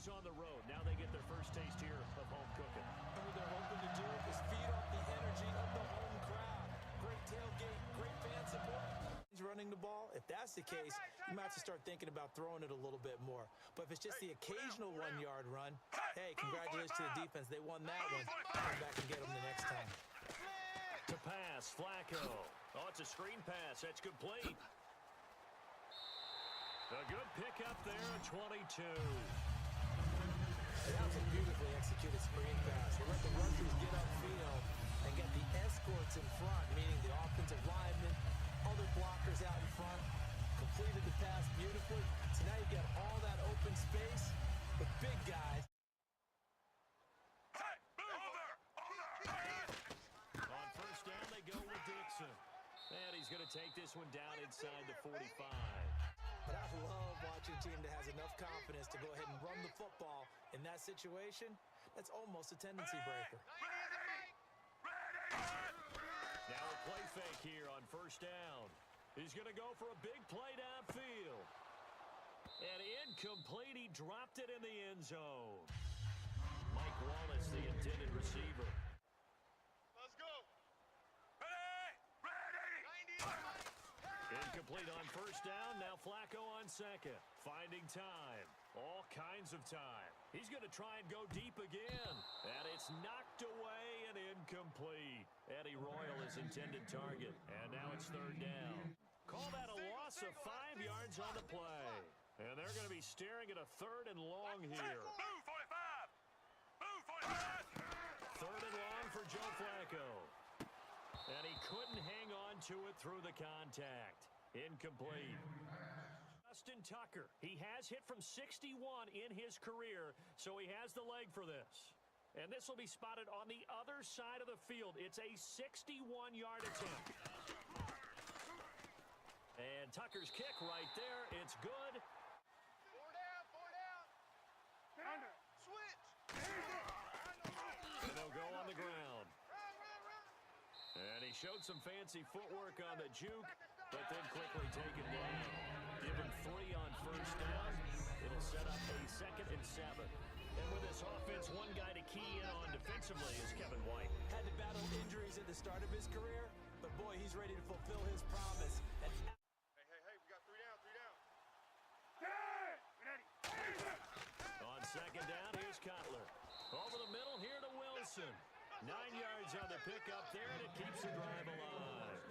Bucks on the road. Now they get their first taste here of home cooking. What they're hoping to do is feed off the energy of the home crowd. Great tailgate, great fan support. He's running the ball. If that's the case, you might have to start thinking about throwing it a little bit more. But if it's just the occasional one-yard run, hey, congratulations to the defense. They won that one. Come back and get them the next time. To pass, Flacco. Oh, it's a screen pass. That's complete. A good pickup there, 22. That was a beautifully executed screen pass. They let the rushers get upfield and get the escorts in front, meaning the offensive linemen, other blockers out in front, completed the pass beautifully. So now you've got all that open space with big guys. On first down, they go with Dixon. And he's going to take this one down inside the 45. But I love watching a team that has enough confidence to go ahead and run the football in that situation. That's almost a tendency breaker. Now a play fake here on first down. He's going to go for a big play downfield. And incomplete. He dropped it in the end zone. Mike Wallace, the intended receiver. Let's go. Ready. Incomplete on first down. Now Flacco on second. Finding time. All kinds of time. He's going to try and go deep again. And it's knocked away and incomplete. Eddie Royal is intended target. And now it's third down. Call that a loss of 5 yards on the play. And they're going to be staring at a third and long here. Move, 45. Move, 45. Third and long for Joe Flacco. And he couldn't hang on to it through the contact. Incomplete. Justin Tucker. He has hit from 61 in his career, so he has the leg for this. And this will be spotted on the other side of the field. It's a 61-yard attempt. And Tucker's kick right there. It's good. Four down. Under. Switch. And they'll go on the ground. And he showed some fancy footwork on the juke, but then quickly taken down. Give him 3 on first down. It'll set up a 2nd and 7. And with this offense, one guy to key in on defensively is Kevin White. Had to battle injuries at the start of his career, but boy, he's ready to fulfill his promise. And Hey, we got 3 down. On second down, here's Cutler. Over the middle here to Wilson. 9 yards on the pickup there, and it keeps the drive alive.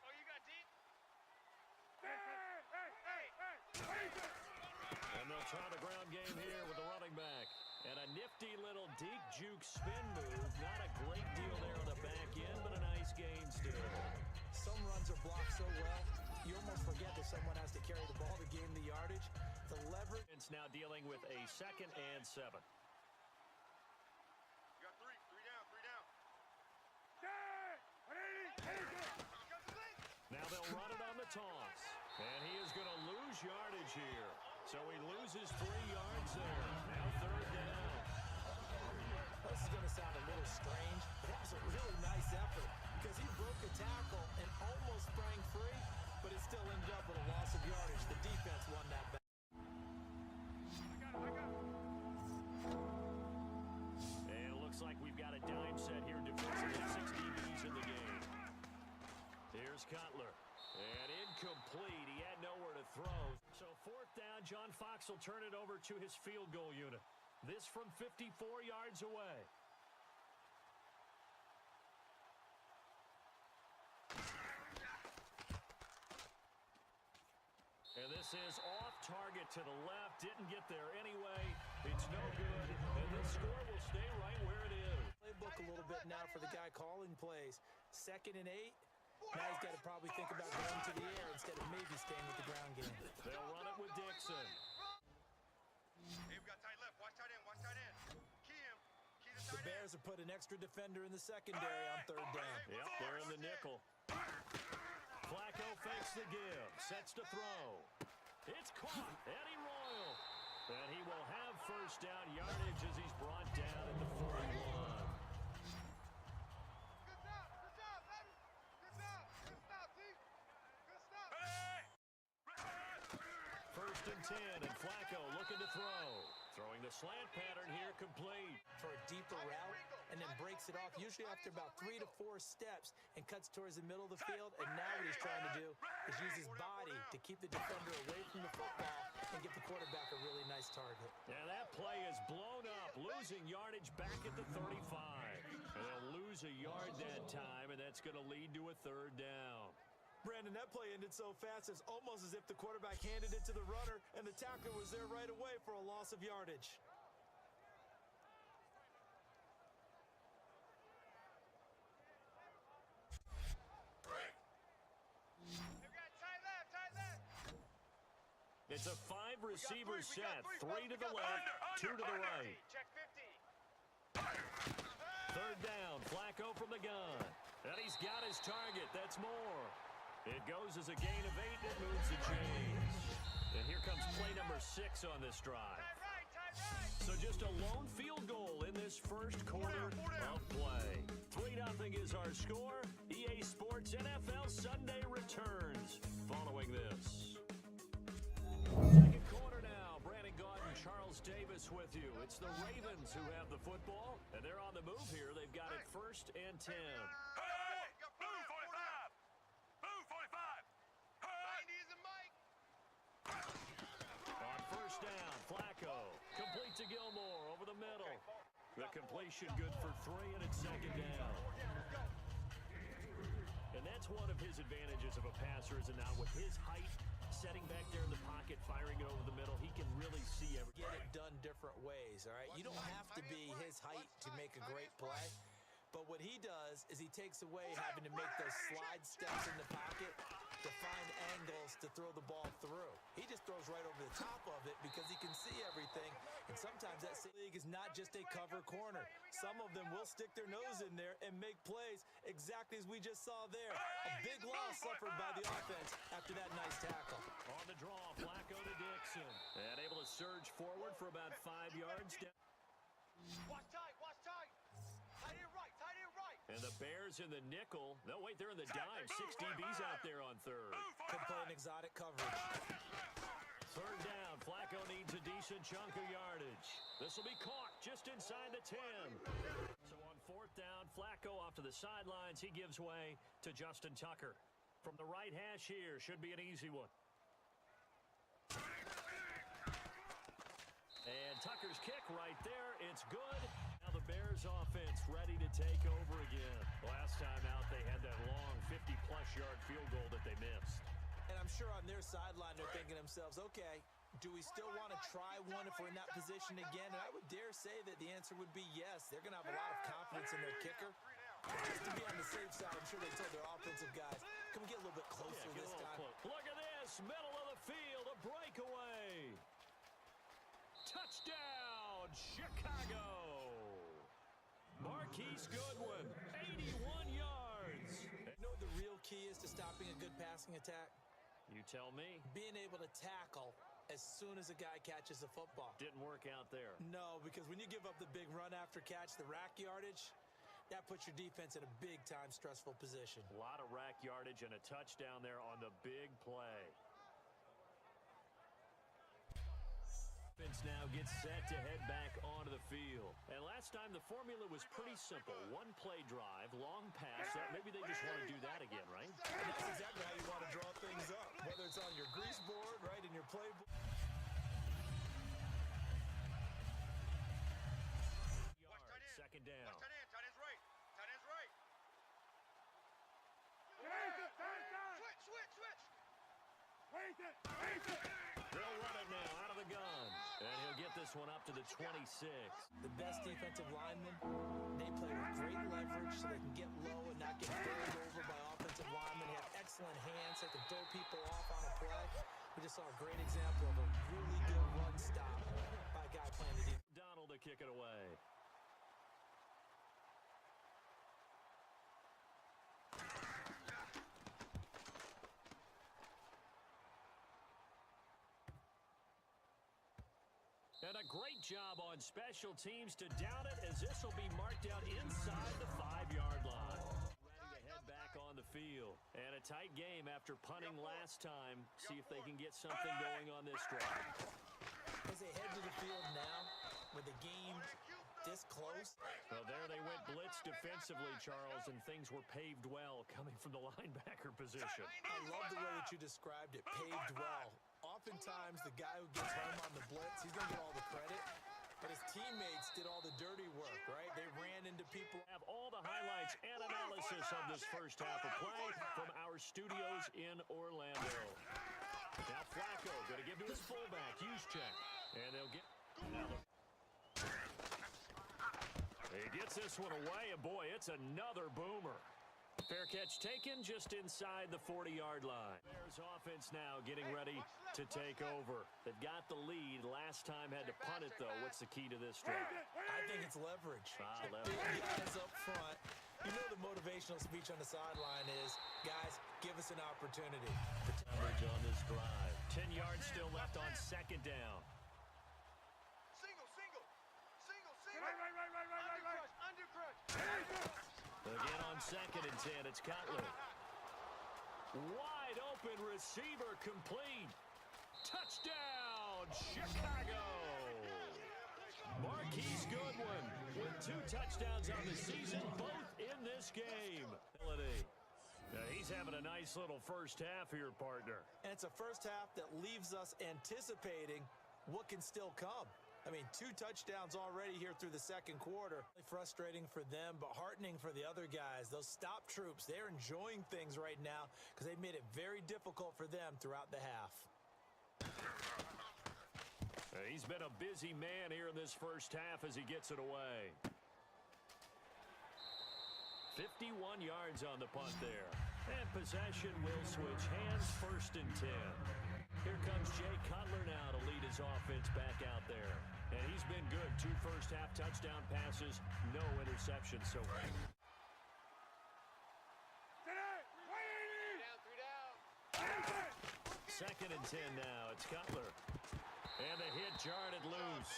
Oh, you got deep? And they'll try the ground game here with the running back. And a nifty little deep juke spin move. Not a great deal there on the back end, but a nice gain still. some runs are blocked so well, you almost forget that someone has to carry the ball to gain the yardage. The leverage. It's now dealing with a 2nd and 7. You got 3 down. Now they'll run it on the toss. And he is going to lose yardage here. So he loses 3 yards there. Now third down. This is going to sound a little strange, but that was a really nice effort because he broke a tackle and almost sprang free, but it still ended up with a loss of yardage. The defense won that back. I got it. And it looks like we've got a dime set here defensively. 6 DBs in the game. Here's Cutler. And incomplete. He had nowhere to throw. So 4th down, John Fox will turn it over to his field goal unit. This from 54 yards away. And this is off target to the left. Didn't get there anyway. It's no good. And this score will stay right where it is. Playbook a little bit now for the guy calling plays. 2nd and 8. Now he's got to probably think about going to the air instead of maybe staying with the ground game. They'll run it with Dixon. Hey, we got tight left. Watch tight end. Key him. Key the The tight end. Bears have put an extra defender in the secondary on 3rd down. Yep, they're in the nickel. Flacco fakes the give. Sets to throw. It's caught. Eddie Royal. And he will have first down yardage as he's brought down at the 41. First and 10, and Flacco looking to throw. Throwing the slant pattern here, complete. For a deeper route, and then breaks it off, usually after about 3 to 4 steps, and cuts towards the middle of the field. And now what he's trying to do is use his body to keep the defender away from the football and give the quarterback a really nice target. And that play is blown up, losing yardage back at the 35. And they'll lose a yard that time, and that's going to lead to a 3rd down. Brandon, that play ended so fast, it's almost as if the quarterback handed it to the runner, and the tackler was there right away for a loss of yardage. It's a 5-receiver set, 3 to the left, 2 to the right. Check 50. 3rd down, Flacco from the gun. And he's got his target, that's more. It goes as a gain of 8, and it moves the chains. And here comes play number 6 on this drive. So just a lone field goal in this first quarter of play. 3-0 is our score. EA Sports NFL Sunday returns following this. Second quarter now. Brandon Gaudin, Charles Davis with you. It's the Ravens who have the football, and they're on the move here. They've got it 1st and 10. On 1st down, Flacco complete to Gilmore over the middle. The completion good for 3, and it's 2nd down. And that's one of his advantages of a passer, is now with his height, setting back there in the pocket, firing it over the middle, he can really see everything. Get it done different ways, all right? You don't have to be his height to make a great play. But what he does is he takes away having to make those slide steps in the pocket to find angles to throw the ball through. He just throws right over the top of it because he can see everything. And sometimes that league is not just a cover corner. Some of them will stick their nose in there and make plays exactly as we just saw there. A big loss suffered by the offense after that nice tackle. On the draw, Flacco to Dixon. And able to surge forward for about 5 yards. Watch tight, watch tight. Tight end right, tight end right. And the Bears in the nickel. No, wait, they're in the dime. 6 DBs out there on 3rd. Could play an exotic coverage. 3rd down, Flacco needs a decent chunk of yardage. This will be caught just inside the 10. So on 4th down, Flacco off to the sidelines. He gives way to Justin Tucker. From the right hash here, should be an easy one. And Tucker's kick right there, it's good. Now the Bears offense ready to take over again. Last time out, they had that long 50-plus yard field goal that they missed. And I'm sure on their sideline they're thinking to themselves, okay, do we still want to try one if we're in that position again? And I would dare say that the answer would be yes. They're going to have a lot of confidence in their kicker. Just to be on the safe side, I'm sure they told their offensive guys, come get a little bit closer this time. Look at this, middle of the field, a breakaway. Touchdown, Chicago. Marquise Goodwin, 81 yards. You know what the real key is to stopping a good passing attack? You tell me. Being able to tackle as soon as a guy catches the football. Didn't work out there. No, because when you give up the big run after catch, the rack yardage, that puts your defense in a big-time stressful position. A lot of rack yardage and a touchdown there on the big play. Offense now gets set to head back onto the field. And last time the formula was pretty simple. One play drive, long pass. Maybe they just want to do that again, right? And that's exactly how you want to draw things up. Whether it's on your grease board, right, in your playbook. Second down. Watch tight end, tight end's right. Tight end's right. Switch. They'll run it now out of the gun. And he'll get this one up to the 26. The best defensive linemen, they play with great leverage so they can get low and not get bowled over by offensive linemen. They have excellent hands. They can throw people off on a play. We just saw a great example of a really good run stop by a guy playing the defense. Donald to kick it away. And a great job on special teams to down it, as this will be marked out inside the 5-yard line. Ready to head back on the field. And a tight game after punting last time. See if they can get something going on this drive. As they head to the field now, with the game this close. Well, there they went blitz defensively, Charles, and things were paved well coming from the linebacker position. I love the way that you described it, paved well. Oftentimes, the guy who gets home on the blitz, he's going to get all the credit, but his teammates did all the dirty work, right? They ran into people. Have all the highlights and analysis of this first half of play from our studios in Orlando. Now Flacco going to give to his fullback, Juszczyk, and they'll get. He gets this one away, and boy, it's another boomer. Fair catch taken just inside the 40-yard line. Bears offense now getting ready to take over. They've got the lead. Last time had to punt it, though. What's the key to this drive? I think it's leverage. Leverage. Big guys up front. You know the motivational speech on the sideline is, guys, give us an opportunity. Leverage on this drive. 10 yards still left on second down. Again on second and 10, it's Cutler. Wide open receiver complete. Touchdown, Chicago. Marquise Goodwin with 2 touchdowns on the season, both in this game. Now he's having a nice little first half here, partner. And it's a first half that leaves us anticipating what can still come. I mean, 2 touchdowns already here through the second quarter. Frustrating for them, but heartening for the other guys. Those stop troops, they're enjoying things right now because they've made it very difficult for them throughout the half. He's been a busy man here in this first half as he gets it away. 51 yards on the punt there. And possession will switch hands, first and 10. Here comes Jay Cutler now to lead his offense back out there. And he's been good. 2 first-half touchdown passes, no interceptions so far. Second and 10 now. It's Cutler. And the hit jarred it loose.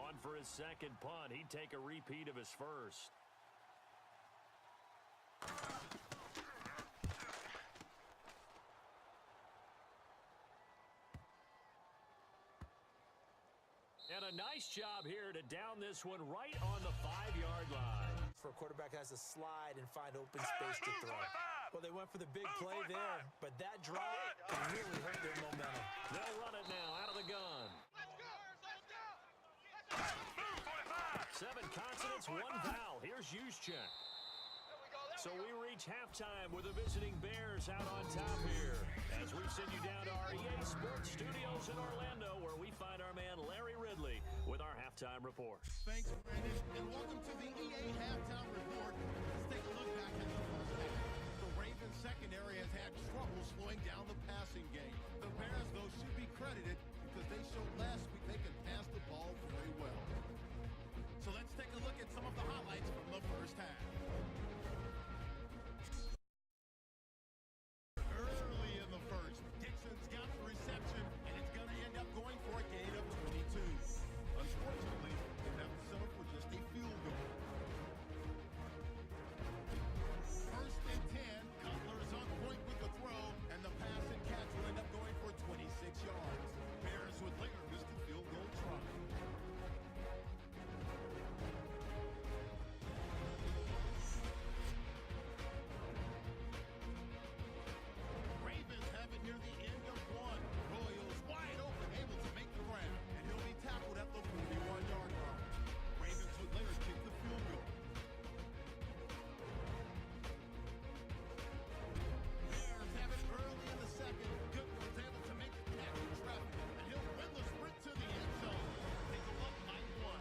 On for his second punt. He'd take a repeat of his first. And a nice job here to down this one right on the 5-yard line. For a quarterback has to slide and find open space to throw. Well, they went for the big play there, but that drop can really hurt their momentum. They'll run it now out of the gun. 7 consonants, 1 vowel. Here's Juszczyk. So we reach halftime with the visiting Bears out on top here. As we send you down to our EA Sports Studios in Orlando, where we find our man Larry Ridley with our halftime report. Thanks, Brandon, and welcome to the EA Halftime Report. Let's take a look back at the first half. The Ravens secondary has had trouble slowing down the passing game. The Bears, though, should be credited because they showed last week they can pass the ball very well. So let's take a look at some of the highlights from the first half. Early in the first, Dixon's got the reception, and it's going to end up going for a gain of 22. Unfortunately, they have to settle for just a field goal. First and 10, Cutler is on point with the throw, and the pass and catch will end up going for 26 yards. Bears would later miss the field goal try. Ravens have it near the end of one. Royals wide open, able to make the grab, and he'll be tackled at the 41-yard line. Ravens would later kick the field goal. Bears have it early in the second. Goodwin's able to make the catch in traffic, and he'll win the sprint to the end zone. Take a look, 9-1.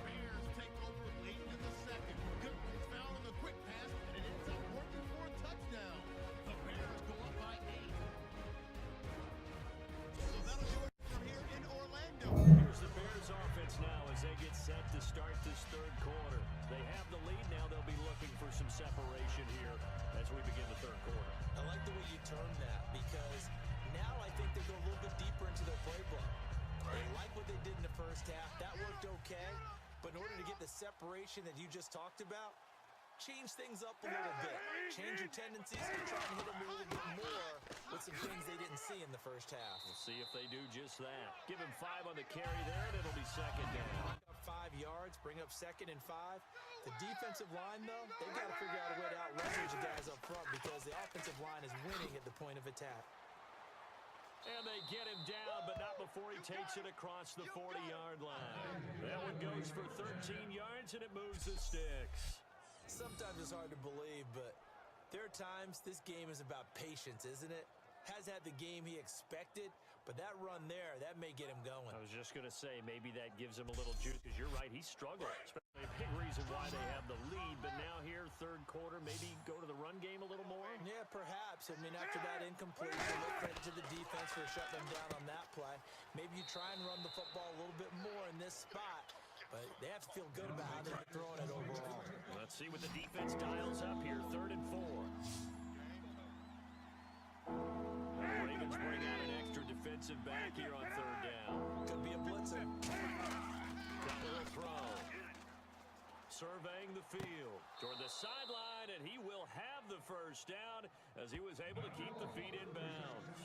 Bears take over late in the second. Goodwin's found on the quick pass, and it ends up working for a touchdown. The Bears go up by 8. So that'll do it from here in Orlando. Here's the Bears offense now as they get set to start this third quarter. They have the lead now. They'll be looking for some separation here as we begin the third quarter. I like the way you term that because now I think they go a little bit deeper into their playbook. They like what they did in the first half. That worked okay. But in order to get the separation that you just talked about, change things up a little bit. Change your tendencies and try and hit them a little bit more with some things they didn't see in the first half. We'll see if they do just that. Give him 5 on the carry there, and it'll be second down. 5 yards, bring up 2nd and 5. The defensive line, though, they've got to figure out a way to out-leverage the guys up front because the offensive line is winning at the point of attack. And they get him down, but not before he takes it across the 40-yard line. That one goes for 13 yards, and it moves the sticks. Sometimes it's hard to believe, but there are times this game is about patience, isn't it? Has had the game he expected, but that run there, that may get him going. I was just going to say, maybe that gives him a little juice, because you're right, he struggled. Especially a big reason why they have the lead, but now here, third quarter, maybe go to the run game a little more? Yeah, perhaps. I mean, after that incompletion, look credit to the defense for shutting them down on that play. Maybe you try and run the football a little bit more in this spot, but they have to feel good about how they're throwing it overall. Let's see what the defense dials up here, 3rd and 4. The Ravens bring out an extra defensive back here on 3rd down. Could be a blitzer. Cutler will throw. Surveying the field toward the sideline, and he will have the first down as he was able to keep the feet in bounds.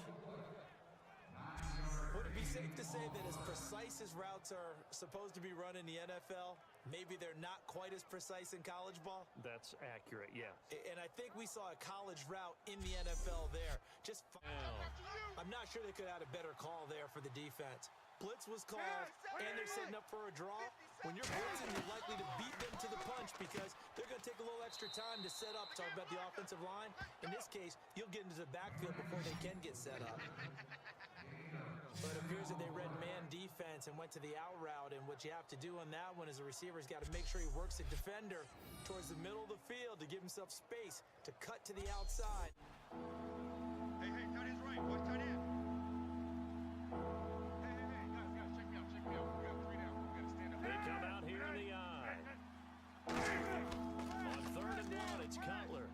Would it be safe to say that as precise as routes are supposed to be run in the NFL, maybe they're not quite as precise in college ball? That's accurate, yeah. And I think we saw a college route in the NFL there. I'm not sure they could have had a better call there for the defense. Blitz was called, and they're setting up for a draw. When you're blitzing, you're likely to beat them to the punch because they're going to take a little extra time to set up. Talk about the offensive line. In this case, you'll get into the backfield before they can get set up. But it appears that they read man defense and went to the out route, and what you have to do on that one is the receiver's got to make sure he works the defender towards the middle of the field to give himself space to cut to the outside. Hey, tight end's right. Watch tight end. Hey, guys, check me out. We got 3 down. We got to stand up. They come out here in the eye. On 3rd and 1, it's Cutler.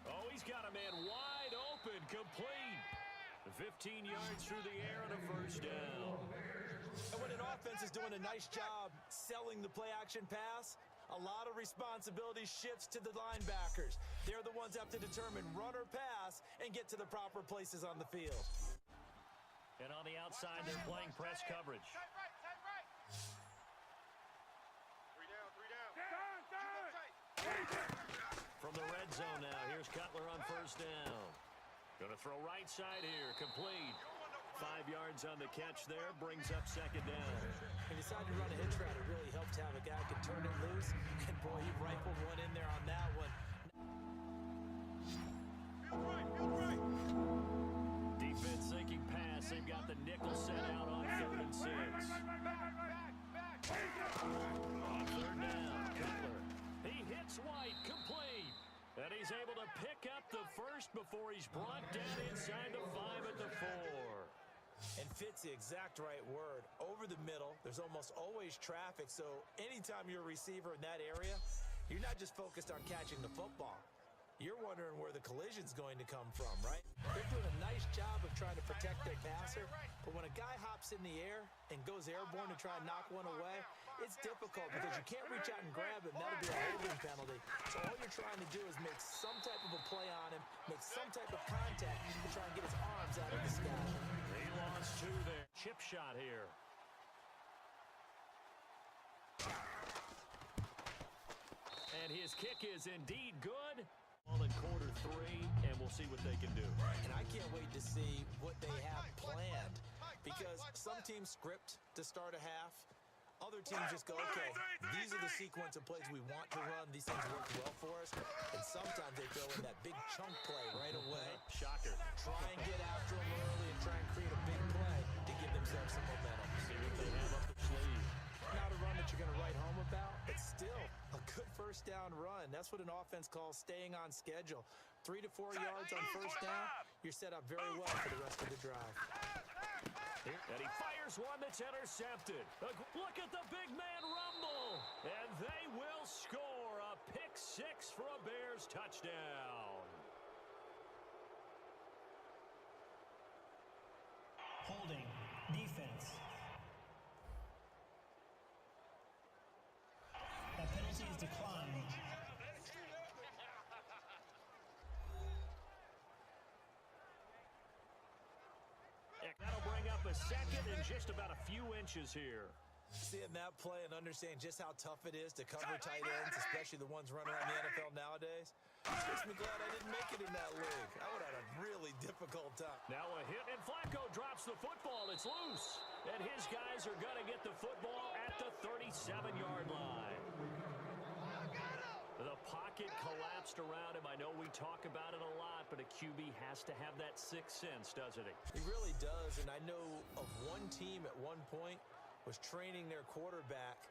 Oh, he's got a man wide open, complete. 15 yards through the air and a first down. And when an offense is doing a nice job selling the play-action pass, a lot of responsibility shifts to the linebackers. They're the ones that have to determine run or pass and get to the proper places on the field. And on the outside, they're playing press coverage. Tight right. 3 down. From the red zone now, here's Cutler on first down. Going to throw right side here, complete. 5 yards on the catch there, brings up second down. He decided to run a hitch route. It really helped to have a guy who can turn it loose. And boy, he rifled one in there on that one. Field right. Defense thinking pass. They've got the nickel set out on 3rd and 6. On 3rd down, Cutler. He hits White, complete. And he's able to pick up the first before he's brought down inside the 5 at the 4. And fit's the exact right word. Over the middle, there's almost always traffic, so anytime you're a receiver in that area, you're not just focused on catching the football. You're wondering where the collision's going to come from, right? They're doing a nice job of trying to protect their passer, but when a guy hops in the air and goes airborne to try and knock one away, it's difficult because you can't reach out and grab him. That'll be a holding penalty. So all you're trying to do is make some type of a play on him, make some type of contact to try and get his arms out of the sky. He lost 2 there. Chip shot here. And his kick is indeed good. In quarter 3, and we'll see what they can do. And I can't wait to see what they have planned because some teams script to start a half. Other teams just go, okay, these are the sequence of plays we want to run. These things work well for us. And sometimes they throw in that big chunk play right away. Shocker. Try and get after them early and try and create a big play to give themselves some momentum. See what they have up their sleeve. Not a run that you're going to write home about, but still a good first down run. That's what an offense calls staying on schedule. 3 to 4 yards on first down, you're set up very well for the rest of the drive. And he fires one that's intercepted. Look at the big man rumble. And they will score a pick 6 for a Bears touchdown. Holding. Defense. That penalty is declined. a second and just about a few inches here. Seeing that play and understanding just how tough it is to cover tight ends, especially the ones running around the NFL nowadays, makes me glad I didn't make it in that league. I would have had a really difficult time. Now a hit, and Flacco drops the football. It's loose. And his guys are going to get the football at the 37-yard line. The pocket collapsed around him. I know we talk about it a lot, but a QB has to have that sixth sense, doesn't he? He really does, and I know of one team at one point was training their quarterback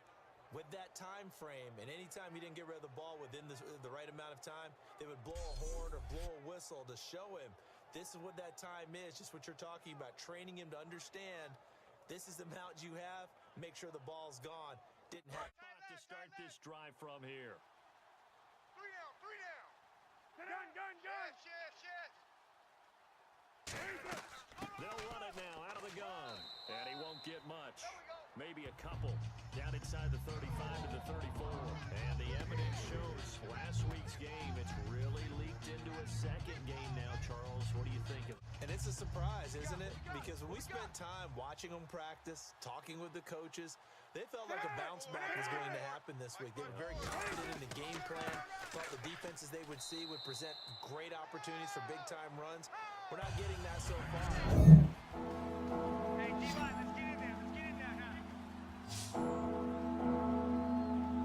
with that time frame, and anytime he didn't get rid of the ball within the right amount of time, they would blow a horn or blow a whistle to show him this is what that time is, just what you're talking about, training him to understand this is the amount you have, make sure the ball's gone. Didn't have to start this drive from here. Three down. Gun. Yes. They'll run it now out of the gun, and he won't get much. Maybe a couple down inside the 35 to the 34. And the evidence shows last week's game, it's really leaked into a second game now, Charles. What do you think of it? And it's a surprise, isn't it? Because when we spent time watching them practice, talking with the coaches, they felt like a bounce back was going to happen this week. They were very confident in the game plan, thought the defenses they would see would present great opportunities for big-time runs. We're not getting that so far. Hey, D-line, let's get in there now.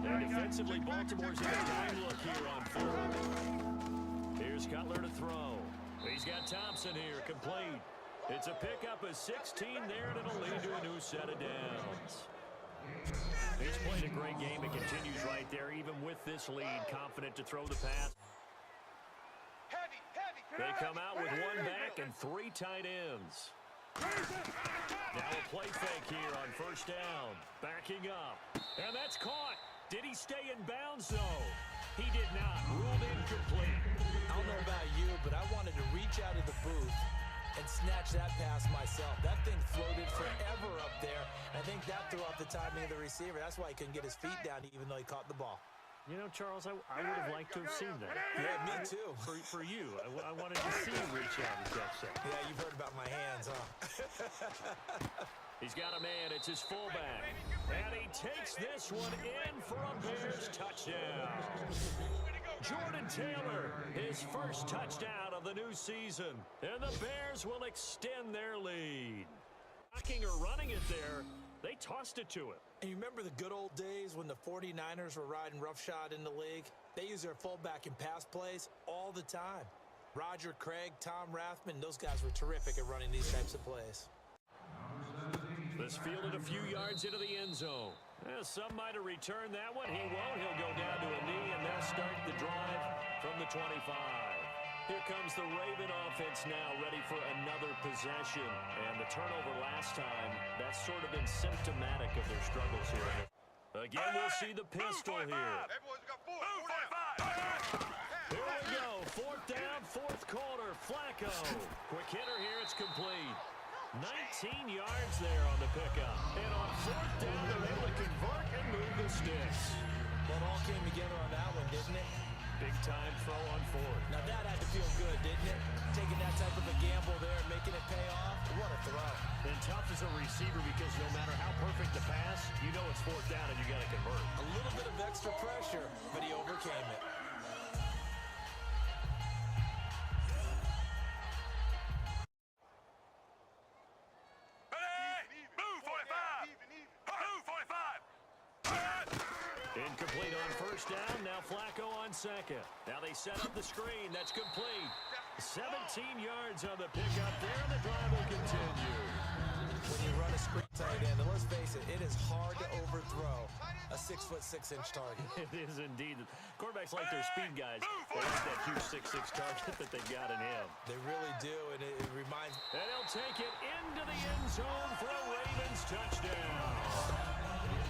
And defensively, Baltimore's in a dime look here on fourth. Here's Cutler to throw. He's got Thompson here, complete. It's a pickup of 16 there, and it'll lead to a new set of downs. He's played a great game. It continues right there, even with this lead, confident to throw the pass. They come out with one back and three tight ends. Now a play fake here on first down. Backing up. And that's caught. Did he stay in bounds, though? He did not. Ruled incomplete. I don't know about you, but I wanted to reach out of the booth and snatch that pass myself. That thing floated forever up there. I think that threw off the timing of the receiver. That's why he couldn't get his feet down even though he caught the ball. You know, Charles, I would have liked to have seen that. Yeah, me too. For you. I wanted to see you reach out and catch that. Yeah, you've heard about my hands, huh? He's got a man. It's his fullback. And he takes this one in for a Bears touchdown. Jordan Taylor, his first touchdown of the new season. And the Bears will extend their lead. Knocking or running it there, they tossed it to him. And you remember the good old days when the 49ers were riding roughshod in the league? They used their fullback in pass plays all the time. Roger Craig, Tom Rathman, those guys were terrific at running these types of plays. This fielded a few yards into the end zone. Some might have returned that one. He won't. He'll go down to a knee, and they'll start the drive from the 25. Here comes the Raven offense now, ready for another possession. And the turnover last time, that's sort of been symptomatic of their struggles here. Again, we'll see the pistol here. Here we go. Fourth down, fourth quarter. Flacco. Quick hitter here. It's complete. 19 yards there on the pickup. And on fourth down, they're able to convert and move the sticks. Well, it all came together on that one, didn't it? Big-time throw on fourth. Now that had to feel good, didn't it? Taking that type of a gamble there and making it pay off. What a throw. And tough as a receiver because no matter how perfect the pass, you know it's fourth down and you got to convert. A little bit of extra pressure, but he overcame it. Incomplete on first down. Now Flacco on second. Now they set up the screen. That's complete. 17 yards on the pickup there, and the drive will continue. When you run a screen tight end, and let's face it, it is hard to overthrow a 6'6" target. It is indeed. Quarterbacks like their speed guys. They like that huge 6'6" target that they've got in him. They really do, and it reminds. And he'll take it into the end zone for a Ravens touchdown.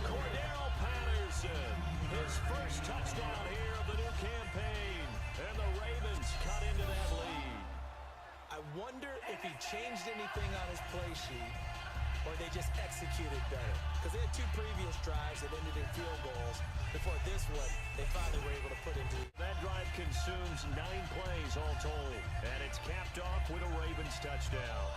Cordero Patterson, his first touchdown here of the new campaign. And the Ravens cut into that lead. I wonder if he changed anything on his play sheet or they just executed better. Because they had two previous drives that ended in field goals. Before this one, they finally were able to put into. That drive consumes 9 plays all told. And it's capped off with a Ravens touchdown.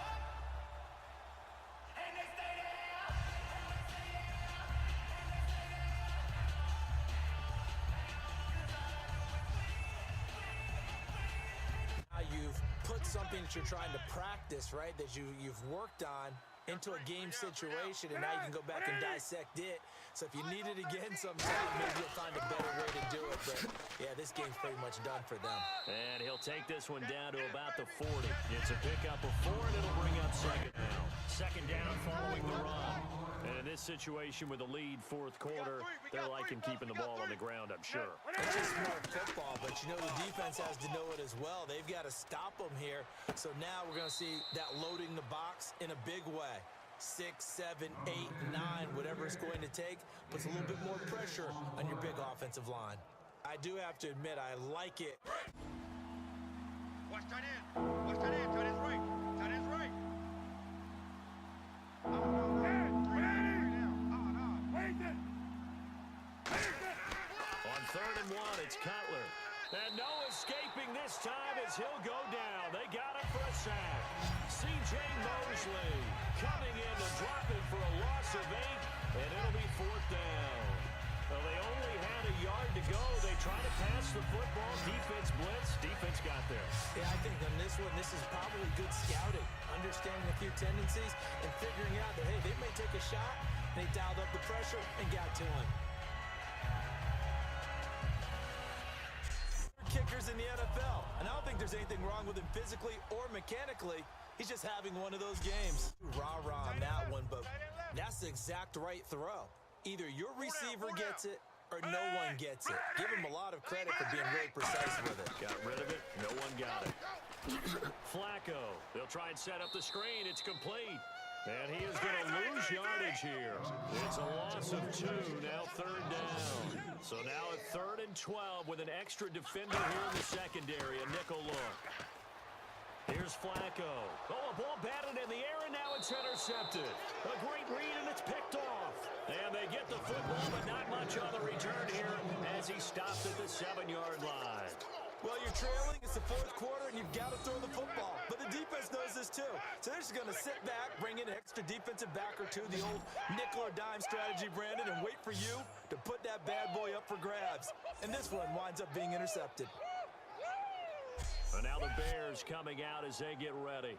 something that you're trying to practice, right, that you've worked on into a game situation, and now you can go back and dissect it. So if you need it again sometime, maybe you'll find a better way to do it. But, yeah, this game's pretty much done for them. And he'll take this one down to about the 40. It's a pickup of 4, and it'll bring up second down. Second down following the run. And in this situation with the lead fourth quarter, they're liking keeping the ball on the ground, I'm sure. It's just smart football, but you know the defense has to know it as well. They've got to stop them here. So now we're going to see that loading the box in a big way. 6, 7, 8, 9, whatever it's going to take, puts a little bit more pressure on your big offensive line. I do have to admit, I like it. Watch tight end. Watch tight end. Tight end's right. Tight end's right. On 3rd and 1, it's Cutler. And no escaping this time as he'll go down. They got him for a sack. C.J. Mosley coming in to drop it for a loss of 8, and it'll be 4th down. Well, they only had a yard to go. They try to pass the football. Defense blitz. Defense got there. Yeah, I think on this one, this is probably good scouting, understanding a few tendencies and figuring out that, hey, they may take a shot. They dialed up the pressure and got to him. Kickers in the NFL, and I don't think there's anything wrong with him physically or mechanically. He's just having one of those games. Rah-rah on that one, but that's the exact right throw. Either your receiver gets it or no one gets it. Give him a lot of credit for being really precise with it. Got rid of it. No one got it. Flacco. They'll try and set up the screen. It's complete. And he is going to lose yardage here. It's a loss of 2, now 3rd down. So now at 3rd and 12 with an extra defender here in the secondary, a nickel look. Here's Flacco. Oh, a ball batted in the air, and now it's intercepted. A great read, and it's picked off. And they get the football, but not much on the return here as he stops at the 7-yard line. Well, you're trailing, it's the 4th quarter, and you've got to throw the football. But the defense knows this too. So they're just going to sit back, bring in an extra defensive back or two, the old nickel or dime strategy, Brandon, and wait for you to put that bad boy up for grabs. And this one winds up being intercepted. And now the Bears coming out as they get ready.